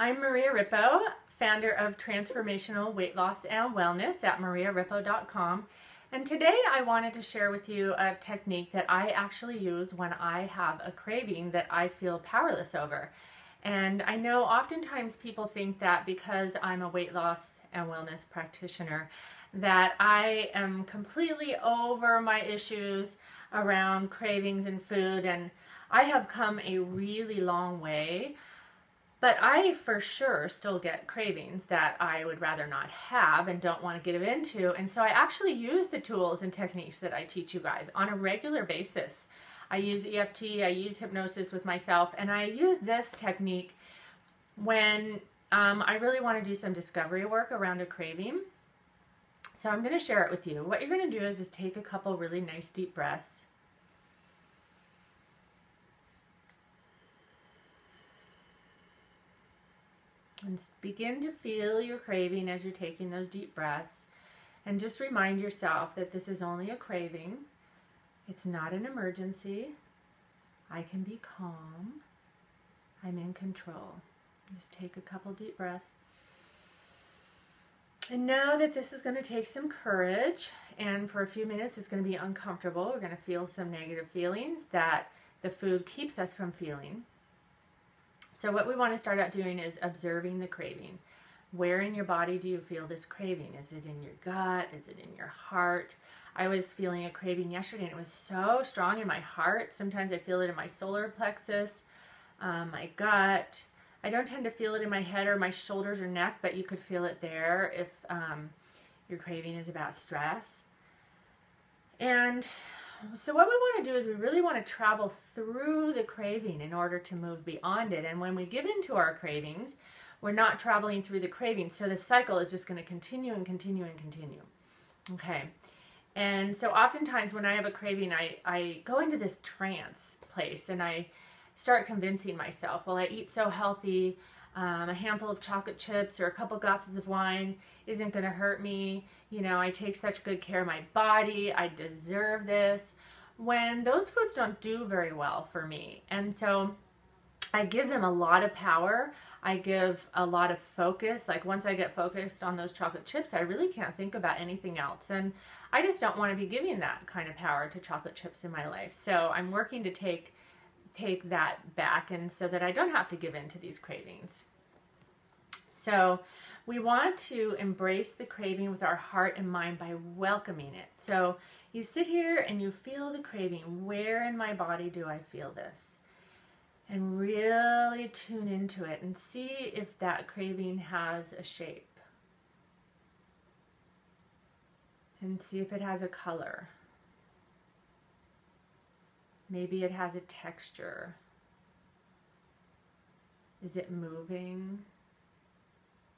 I'm Maria Rippo, founder of Transformational Weight Loss and Wellness at mariarippo.com. And today I wanted to share with you a technique that I actually use when I have a craving that I feel powerless over. And I know oftentimes people think that because I'm a weight loss and wellness practitioner that I am completely over my issues around cravings and food, and I have come a really long way. But I for sure still get cravings that I would rather not have and don't want to get into. And so I actually use the tools and techniques that I teach you guys on a regular basis. I use EFT, I use hypnosis with myself, and I use this technique when I really want to do some discovery work around a craving. So I'm going to share it with you. What you're going to do is just take a couple really nice deep breaths. And begin to feel your craving as you're taking those deep breaths. And just remind yourself that this is only a craving. It's not an emergency. I can be calm. I'm in control. Just take a couple deep breaths. And know that this is going to take some courage. And for a few minutes it's going to be uncomfortable. We're going to feel some negative feelings that the food keeps us from feeling. So what we want to start out doing is observing the craving. Where in your body do you feel this craving? Is it in your gut? Is it in your heart? I was feeling a craving yesterday and it was so strong in my heart. Sometimes I feel it in my solar plexus, my gut. I don't tend to feel it in my head or my shoulders or neck, but you could feel it there if your craving is about stress. And so what we want to do is we really want to travel through the craving in order to move beyond it. And when we give into our cravings, we're not traveling through the craving. So the cycle is just going to continue and continue and continue. Okay. And so oftentimes when I have a craving, I go into this trance place and I start convincing myself, well, I eat so healthy, a handful of chocolate chips or a couple glasses of wine isn't going to hurt me. You know, I take such good care of my body. I deserve this. When those foods don't do very well for me. And so I give them a lot of power. I give a lot of focus. Like once I get focused on those chocolate chips, I really can't think about anything else. And I just don't want to be giving that kind of power to chocolate chips in my life. So I'm working to take that back, and so that I don't have to give in to these cravings. So we want to embrace the craving with our heart and mind by welcoming it. So you sit here and you feel the craving. Where in my body do I feel this? And really tune into it and see if that craving has a shape. And see if it has a color. Maybe it has a texture. Is it moving?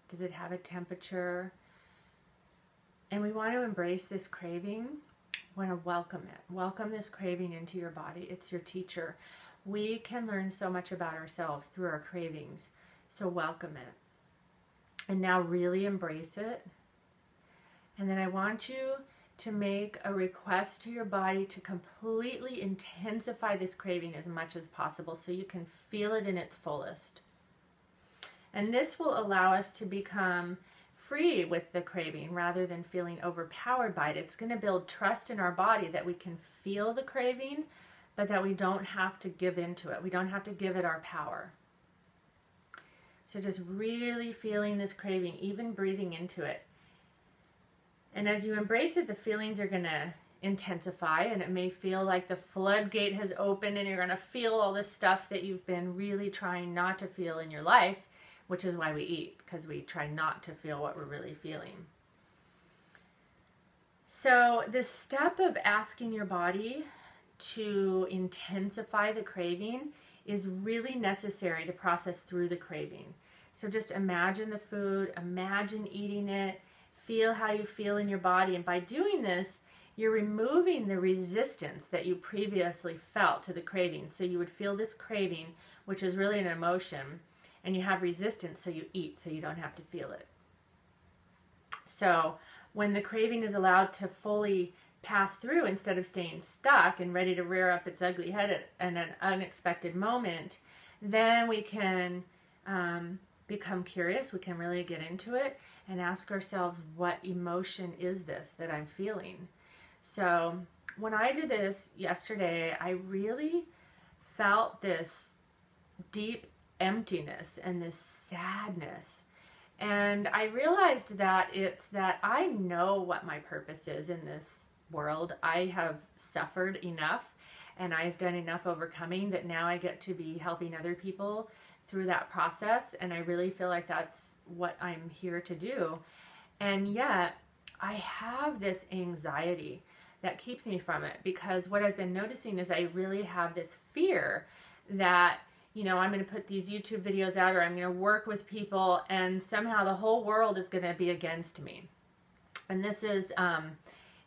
Does it have a temperature? And we want to embrace this craving. We want to welcome it. Welcome this craving into your body. It's your teacher. We can learn so much about ourselves through our cravings. So welcome it. And now really embrace it. And then I want you to make a request to your body to completely intensify this craving as much as possible so you can feel it in its fullest. And this will allow us to become free with the craving rather than feeling overpowered by it. It's going to build trust in our body that we can feel the craving, but that we don't have to give into it. We don't have to give it our power. So just really feeling this craving, even breathing into it. And as you embrace it, the feelings are going to intensify, and it may feel like the floodgate has opened and you're going to feel all this stuff that you've been really trying not to feel in your life, which is why we eat, because we try not to feel what we're really feeling. So this step of asking your body to intensify the craving is really necessary to process through the craving. So just imagine the food, imagine eating it, feel how you feel in your body, and by doing this, you're removing the resistance that you previously felt to the craving. So you would feel this craving, which is really an emotion, and you have resistance, so you eat, so you don't have to feel it. So when the craving is allowed to fully pass through instead of staying stuck and ready to rear up its ugly head at an unexpected moment, then we can become curious, we can really get into it and ask ourselves, what emotion is this that I'm feeling? So when I did this yesterday, I really felt this deep emptiness and this sadness. And I realized that it's that I know what my purpose is in this world. I have suffered enough and I've done enough overcoming that now I get to be helping other people through that process. And I really feel like that's what I'm here to do. And yet I have this anxiety that keeps me from it, because what I've been noticing is I really have this fear that, you know, I'm going to put these YouTube videos out, or I'm going to work with people, and somehow the whole world is going to be against me. And this is,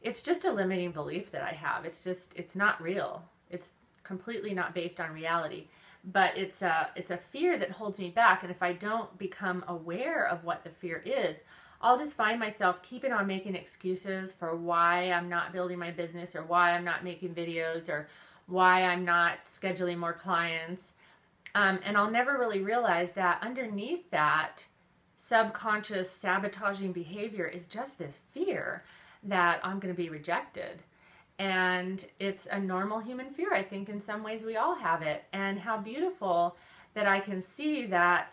it's just a limiting belief that I have. It's not real. It's completely not based on reality, but it's a fear that holds me back. And if I don't become aware of what the fear is, I'll just find myself keeping on making excuses for why I'm not building my business, or why I'm not making videos, or why I'm not scheduling more clients. And I'll never really realize that underneath that subconscious sabotaging behavior is just this fear that I'm going to be rejected. And it's a normal human fear. I think in some ways we all have it. And how beautiful that I can see that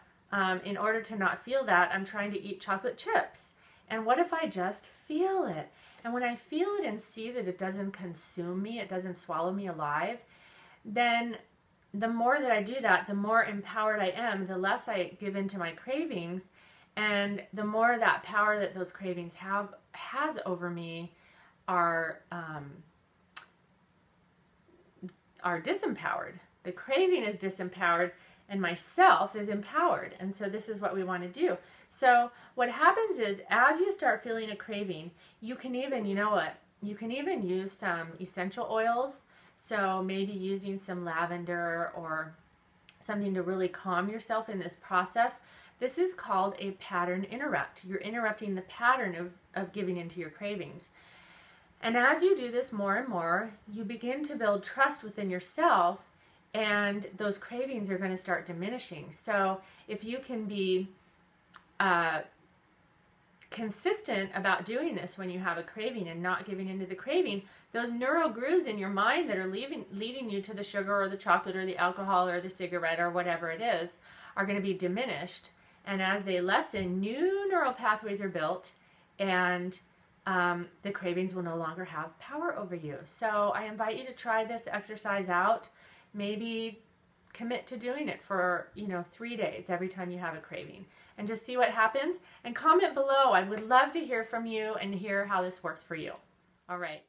in order to not feel that, I'm trying to eat chocolate chips. And what if I just feel it? And when I feel it and see that it doesn't consume me, it doesn't swallow me alive, then the more that I do that, the more empowered I am, the less I give into my cravings, and the more that power that those cravings has over me are disempowered. The craving is disempowered and myself is empowered. And so this is what we want to do. So what happens is, as you start feeling a craving, you can even, you know what, you can even use some essential oils. So maybe using some lavender or something to really calm yourself in this process. This is called a pattern interrupt. You're interrupting the pattern of giving into your cravings. And as you do this more and more, you begin to build trust within yourself, and those cravings are going to start diminishing. So if you can be consistent about doing this when you have a craving and not giving into the craving, those neural grooves in your mind that are leading you to the sugar or the chocolate or the alcohol or the cigarette or whatever it is are going to be diminished. And as they lessen, new neural pathways are built, and the cravings will no longer have power over you. So I invite you to try this exercise out. Maybe commit to doing it for, 3 days every time you have a craving, and just see what happens. And comment below. I would love to hear from you and hear how this works for you. All right.